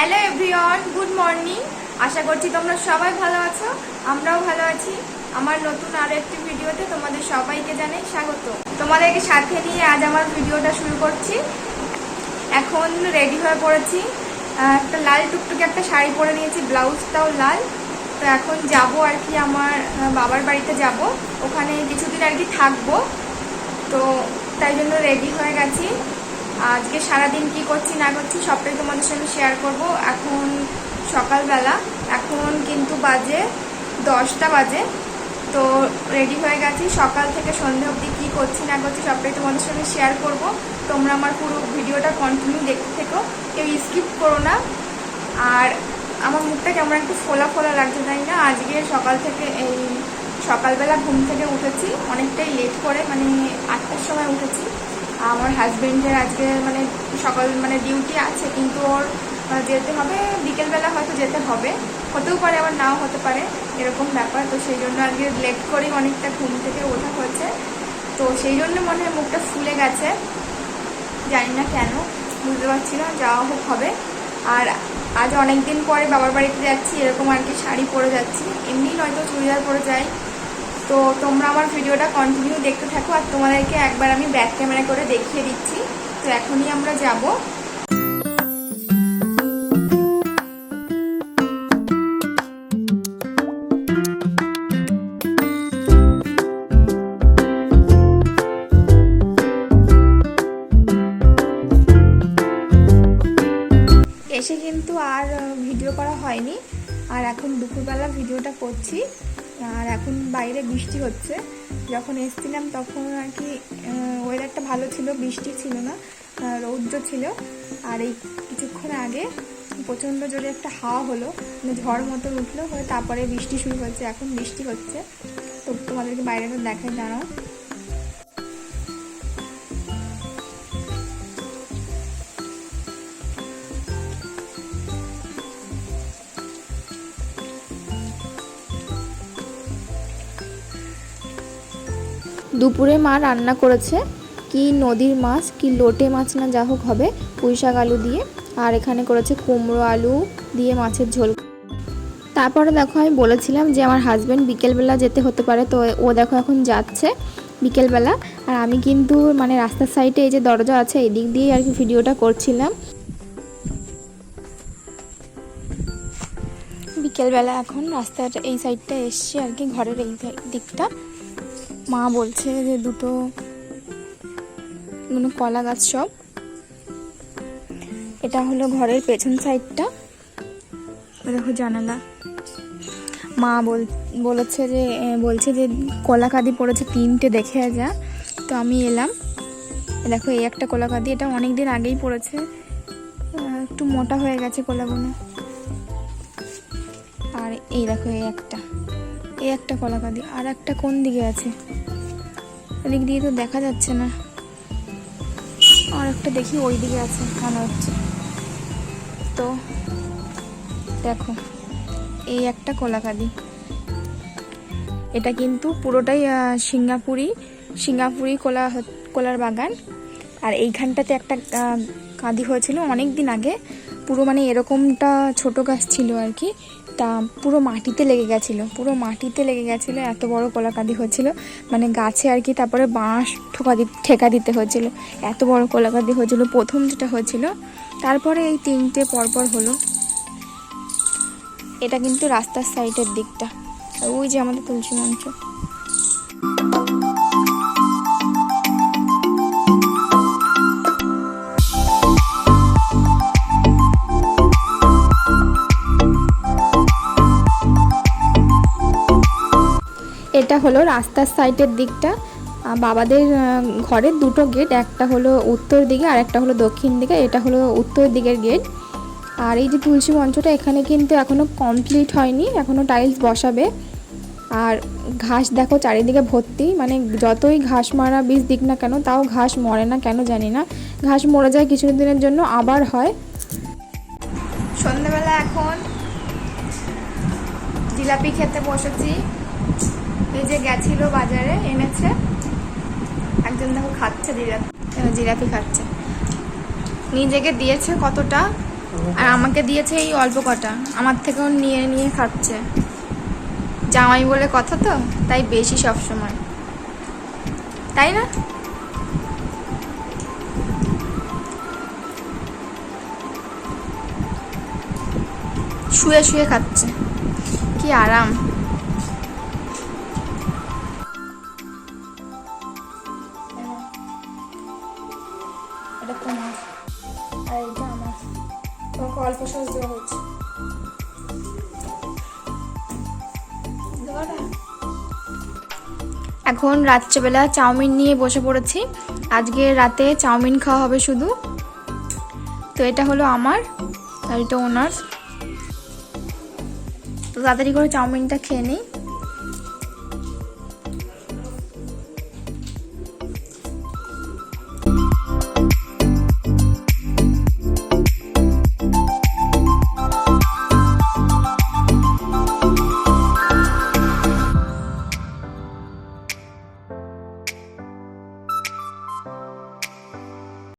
Hello everyone, good morning. আশা করছি তোমরা সবাই ভালো আছো, আমরাও ভালো আছি। আমার নতুন আরো একটি ভিডিওতে তোমাদের সবাইকে জানাই স্বাগত। তোমাদেরকে সাথে নিয়ে আজ আমার ভিডিওটা শুরু করছি। এখন রেডি হয়ে পড়েছি, একটা লাল টুকটুকে একটা শাড়ি পরে নিয়েছি, ব্লাউজটাও লাল। তো এখন যাব আর কি আমার বাবার বাড়িতে যাব, ওখানে কিছুদিন আর কি থাকবো। তো তাই জন্য রেডি হয়ে গেছি। আজকে সারাদিন কি করছি না করছি সবটাই তোমাদের সঙ্গে শেয়ার করব। এখন সকালবেলা, এখন কিন্তু বাজে 10টা বাজে। তো রেডি হয়ে গেছি, সকাল থেকে সন্ধ্যা অবধি কী করছি না করছি সবটাই তোমাদের সঙ্গে শেয়ার করব। তোমরা আমার পুরো ভিডিওটা কন্টিনিউ দেখতে থেকো, কেউ স্কিপ করো না। আর আমার মুখটা কেমন একটু ফোলা ফোলা লাগছে, তাই না? আজকে সকাল থেকে এই সকালবেলা ঘুম থেকে উঠেছি অনেকটাই লেট করে, মানে 8টার সময় উঠেছি। আমার হাজবেন্ডের আজকে সকাল ডিউটি আছে, কিন্তু ওর যেতে হবে বিকেলবেলা, হয়তো যেতে হবে, হতেও পারে আবার নাও হতে পারে, এরকম ব্যাপার। তো সেই জন্য আজকে লেট করেই অনেকটা ঘুম থেকে ওঠা হয়েছে। তো সেই জন্য মনে হয় মুখটা ফুলে গেছে, জানি না কেন, বুঝতে পারছি না। যাওয়া হোক হবে। আর আজ অনেক দিন পরে বাবার বাড়িতে যাচ্ছি, এরকম আর কি শাড়ি পরে যাচ্ছি, এমনি নয়তো চুড়িদার পরে যাই। তো তোমরা আমার ভিডিওটা কন্টিনিউ দেখতে থাকো, আর তোমাদেরকে একবার আমি ব্যাক ক্যামেরা করে দেখিয়ে দিচ্ছি। তো এখনই আমরা যাব। এসে কিন্তু আর ভিডিও করা হয়নি, আর এখন দুপুরবেলা ভিডিওটা করছি। আর এখন বাইরে বৃষ্টি হচ্ছে। যখন এসেছিলাম তখন আর কি ওয়েদারটা ভালো ছিল, বৃষ্টি ছিল না, রৌদ্র ছিল। আর এই কিছুক্ষণ আগে প্রচণ্ড জোরে একটা হাওয়া হলো, ঝড় মতন উঠলো, হয়ে তারপরে বৃষ্টি শুরু হচ্ছে। এখন বৃষ্টি হচ্ছে, তো তোমাদেরকে বাইরেটা দেখাই, দাঁড়াও। দুপুরে মা রান্না করেছে কি নদীর মাছ, কি লোটে মাছ না যা হোক হবে, পুঁইশাক আলু দিয়ে। আর এখানে করেছে কুমড়ো আলু দিয়ে মাছের ঝোল। তারপরে দেখো, আমি বলেছিলাম যে আমার হাজব্যান্ড বিকেলবেলা যেতে হতে পারে, তো ও দেখো এখন যাচ্ছে বিকেলবেলা। আর আমি কিন্তু রাস্তার সাইডে এই যে দরজা আছে, এই দিক দিয়ে আর কি ভিডিওটা করছিলাম। বিকেলবেলা এখন রাস্তার এই সাইডটা এসছি আর কি, ঘরের এই দিকটা। মা বলছে যে দুটো কলা গাছ সব। এটা হলো ঘরের পেছন সাইডটা, দেখো জানালা। মা বলছে যে কলা কাঁদি পড়েছে 3টে, দেখে যা। তো আমি এলাম, দেখো এই একটা কলা কাঁদি, এটা অনেক দিন আগেই পড়েছে, একটু মোটা হয়ে গেছে কলাগুলো। আর এই দেখো এই একটা কলা কাঁদি। আর একটা কোন দিকে আছে, এদিক দিয়ে তো দেখা যাচ্ছে না। আর একটা দেখি ওই দিকে আছে মনে হচ্ছে। তো দেখো এই একটা কলাকাঁদি, এটা কিন্তু পুরোটাই সিঙ্গাপুরি কলার বাগান। আর এইখানটাতে একটা কাঁদি হয়েছিল অনেক দিন আগে, পুরো এরকমটা ছোট গাছ ছিল আর কি, তা পুরো মাটিতে লেগে গেছিলো, এত বড় কলা কাঁদি হয়েছিল, গাছে আর কি। তারপরে বাঁশ ঠেকা দিতে হয়েছিল, এত বড় কলা কাঁদি হয়েছিল প্রথম যেটা হয়েছিল। তারপরে এই 3টে পরপর হলো। এটা কিন্তু রাস্তার সাইডের দিকটা, ওই যে আমাদের তুলসী মঞ্চ। এটা হলো রাস্তার সাইডের দিকটা। বাবাদের ঘরের দুটো গেট, একটা হলো উত্তর দিকে আর একটা হলো দক্ষিণ দিকে। এটা হলো উত্তর দিকের গেট। আর এই যে তুলসী মঞ্চটা, এখানে কিন্তু এখনও কমপ্লিট হয়নি, এখনও টাইলস বসাবে। আর ঘাস দেখো চারিদিকে ভর্তি, যতই ঘাস মারা বীজ দিক না কেন, তাও ঘাস মরে না কেন জানি না। ঘাস মরে যায় কিছু দিনের জন্য, আবার হয়। সন্ধ্যাবেলা এখন জিলাপি খেতে বসেছি। এই যে গেছিল বাজারে, এনেছে একজন, দেখো খাচ্ছে জিলাপি খাচ্ছে, নিজেকে দিয়েছে কতটা আর আমাকে দিয়েছে এই অল্প কটা, আমার থেকেও নিয়ে নিয়ে খাচ্ছে। জামাই বলে কথা তো, তাই বেশি সব সময়, তাই না? শুয়ে শুয়ে খাচ্ছে, কি আরাম। এটা তোমার আর এইটা আমার, তোমাকে অল্প সস দেওয়া হয়েছে। এখন রাত্রেবেলা চাউমিন নিয়ে বসে পড়েছি। আজকে রাতে চাউমিন খাওয়া হবে শুধু। তো এটা হলো আমার আর এটা ওনার। তো তাড়াতাড়ি করে চাউমিনটা খেয়ে নিই।